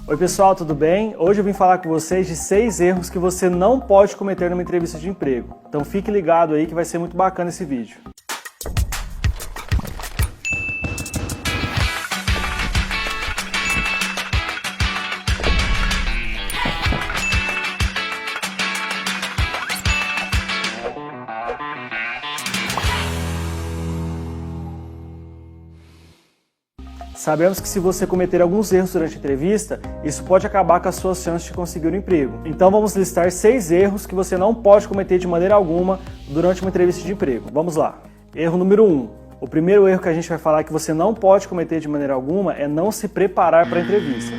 Oi pessoal, tudo bem? Hoje eu vim falar com vocês de 6 erros que você não pode cometer numa entrevista de emprego. Então fique ligado aí que vai ser muito bacana esse vídeo. Sabemos que se você cometer alguns erros durante a entrevista, isso pode acabar com as suas chances de conseguir um emprego. Então vamos listar 6 erros que você não pode cometer de maneira alguma durante uma entrevista de emprego. Vamos lá. Erro número 1. O primeiro erro que a gente vai falar que você não pode cometer de maneira alguma é não se preparar para a entrevista.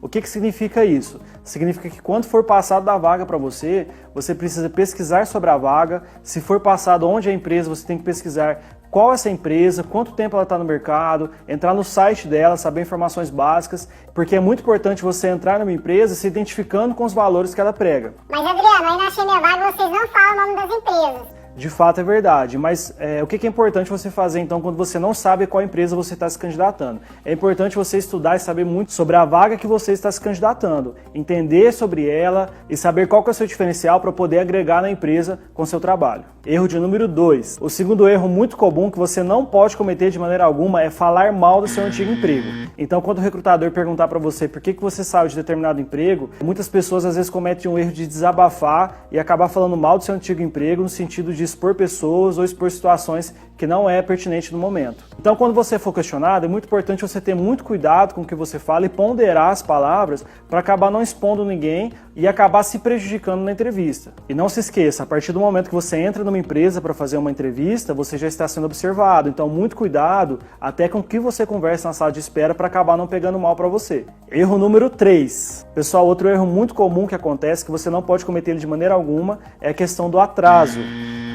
O que significa isso? Significa que quando for passado da vaga para você, você precisa pesquisar sobre a vaga. Se for passado onde é a empresa, você tem que pesquisar qual é essa empresa, quanto tempo ela está no mercado, entrar no site dela, saber informações básicas, porque é muito importante você entrar numa empresa se identificando com os valores que ela prega. Mas Adriano, aí na Achei Minha Vaga vocês não falam o nome das empresas. De fato é verdade, mas o que é importante você fazer então quando você não sabe qual empresa você está se candidatando? É importante você estudar e saber muito sobre a vaga que você está se candidatando, entender sobre ela e saber qual que é o seu diferencial para poder agregar na empresa com seu trabalho. Erro de número 2. O segundo erro muito comum que você não pode cometer de maneira alguma é falar mal do seu antigo emprego. Então quando o recrutador perguntar para você por que você saiu de determinado emprego, muitas pessoas às vezes cometem um erro de desabafar e acabar falando mal do seu antigo emprego no sentido de expor pessoas ou expor situações que não é pertinente no momento. Então quando você for questionado, é muito importante você ter muito cuidado com o que você fala e ponderar as palavras para acabar não expondo ninguém e acabar se prejudicando na entrevista. E não se esqueça, a partir do momento que você entra numa empresa para fazer uma entrevista, você já está sendo observado. Então muito cuidado até com o que você conversa na sala de espera para acabar não pegando mal para você. Erro número 3. Pessoal, outro erro muito comum que acontece, que você não pode cometer ele de maneira alguma, é a questão do atraso.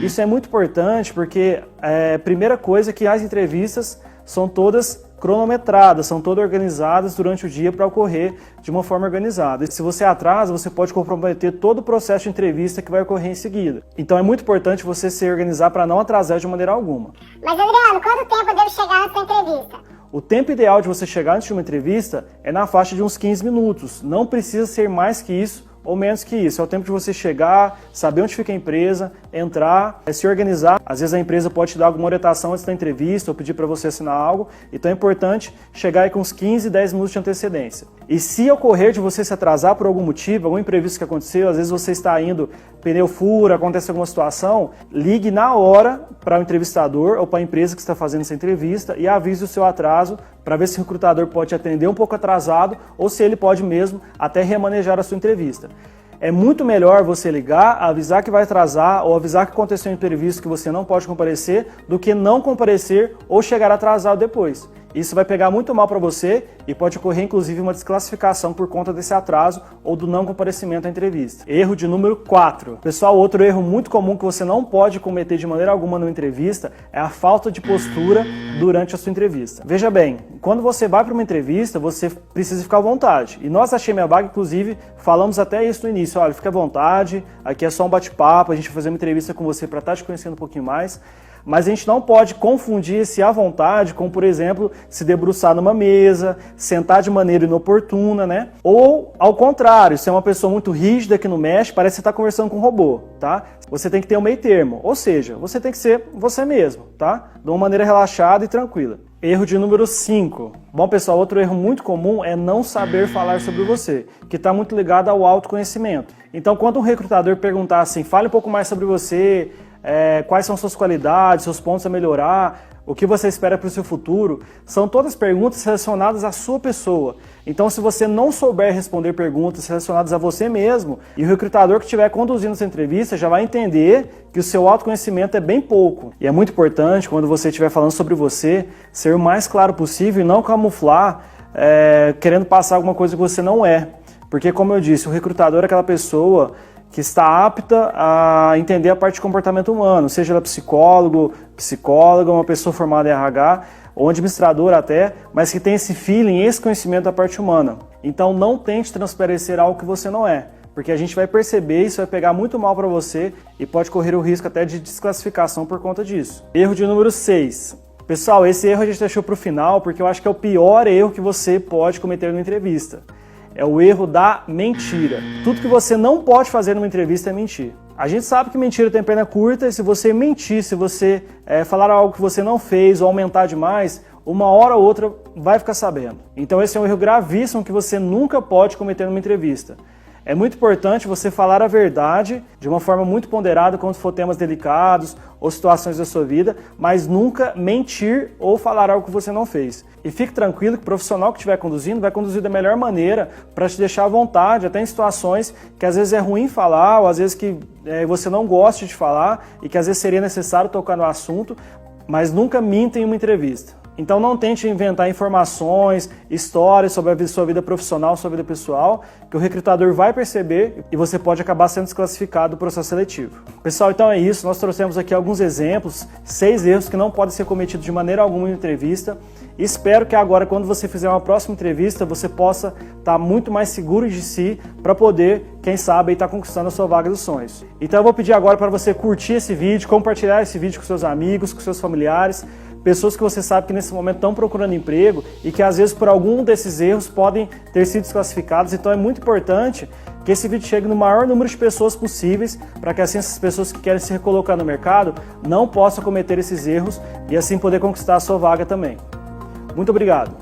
Isso é muito importante porque a primeira coisa é que as entrevistas são todas cronometradas, são todas organizadas durante o dia para ocorrer de uma forma organizada. E se você atrasa, você pode comprometer todo o processo de entrevista que vai ocorrer em seguida. Então é muito importante você se organizar para não atrasar de maneira alguma. Mas Adriano, quanto tempo eu devo chegar nessa entrevista? O tempo ideal de você chegar antes de uma entrevista é na faixa de uns 15 minutos. Não precisa ser mais que isso ou menos que isso. É o tempo de você chegar, saber onde fica a empresa, entrar, se organizar. Às vezes a empresa pode te dar alguma orientação antes da entrevista ou pedir para você assinar algo. Então é importante chegar aí com uns 15, 10 minutos de antecedência. E se ocorrer de você se atrasar por algum motivo, algum imprevisto que aconteceu, às vezes você está indo, pneu fura, acontece alguma situação, ligue na hora para o entrevistador ou para a empresa que está fazendo essa entrevista e avise o seu atraso para ver se o recrutador pode te atender um pouco atrasado ou se ele pode mesmo até remanejar a sua entrevista. É muito melhor você ligar, avisar que vai atrasar ou avisar que aconteceu um imprevisto que você não pode comparecer do que não comparecer ou chegar atrasado depois. Isso vai pegar muito mal para você e pode ocorrer inclusive uma desclassificação por conta desse atraso ou do não comparecimento à entrevista. Erro de número 4. Pessoal, outro erro muito comum que você não pode cometer de maneira alguma numa entrevista é a falta de postura durante a sua entrevista. Veja bem, quando você vai para uma entrevista, você precisa ficar à vontade. E nós, Achei Minha Vaga, inclusive, falamos até isso no início. Olha, fica à vontade, aqui é só um bate-papo, a gente vai fazer uma entrevista com você para estar te conhecendo um pouquinho mais. Mas a gente não pode confundir esse à vontade com, por exemplo, se debruçar numa mesa, sentar de maneira inoportuna, né? Ou, ao contrário, ser uma pessoa muito rígida que não mexe, parece que você está conversando com um robô, tá? Você tem que ter um meio termo, ou seja, você tem que ser você mesmo, tá? De uma maneira relaxada e tranquila. Erro de número 5. Bom, pessoal, outro erro muito comum é não saber falar sobre você, que está muito ligado ao autoconhecimento. Então, quando um recrutador perguntar assim, fale um pouco mais sobre você, quais são suas qualidades, seus pontos a melhorar, o que você espera para o seu futuro, são todas perguntas relacionadas à sua pessoa. Então, se você não souber responder perguntas relacionadas a você mesmo, e o recrutador que estiver conduzindo essa entrevista já vai entender que o seu autoconhecimento é bem pouco. E é muito importante, quando você estiver falando sobre você, ser o mais claro possível e não camuflar, querendo passar alguma coisa que você não é. Porque, como eu disse, o recrutador é aquela pessoa que está apta a entender a parte de comportamento humano, seja ela psicólogo, psicóloga, uma pessoa formada em RH, ou administrador até, mas que tem esse feeling, esse conhecimento da parte humana. Então não tente transparecer algo que você não é, porque a gente vai perceber, isso vai pegar muito mal para você e pode correr o risco até de desclassificação por conta disso. Erro de número 6. Pessoal, esse erro a gente deixou para o final porque eu acho que é o pior erro que você pode cometer numa entrevista. é o erro da mentira. Tudo que você não pode fazer numa entrevista é mentir. A gente sabe que mentira tem perna curta e se você mentir, se você falar algo que você não fez ou aumentar demais, uma hora ou outra vai ficar sabendo. Então esse é um erro gravíssimo que você nunca pode cometer numa entrevista. É muito importante você falar a verdade de uma forma muito ponderada quando for temas delicados ou situações da sua vida, mas nunca mentir ou falar algo que você não fez. E fique tranquilo que o profissional que estiver conduzindo vai conduzir da melhor maneira para te deixar à vontade, até em situações que às vezes é ruim falar, ou às vezes que você não goste de falar e que às vezes seria necessário tocar no assunto, mas nunca minta em uma entrevista. Então não tente inventar informações, histórias sobre a sua vida profissional, sua vida pessoal, que o recrutador vai perceber e você pode acabar sendo desclassificado do processo seletivo. Pessoal, então é isso. Nós trouxemos aqui alguns exemplos, 6 erros que não podem ser cometidos de maneira alguma em entrevista. E espero que agora, quando você fizer uma próxima entrevista, você possa estar muito mais seguro de si para poder, quem sabe, estar conquistando a sua vaga dos sonhos. Então eu vou pedir agora para você curtir esse vídeo, compartilhar esse vídeo com seus amigos, com seus familiares, pessoas que você sabe que nesse momento estão procurando emprego e que às vezes por algum desses erros podem ter sido desclassificados. Então é muito importante que esse vídeo chegue no maior número de pessoas possíveis para que assim essas pessoas que querem se recolocar no mercado não possam cometer esses erros e assim poder conquistar a sua vaga também. Muito obrigado!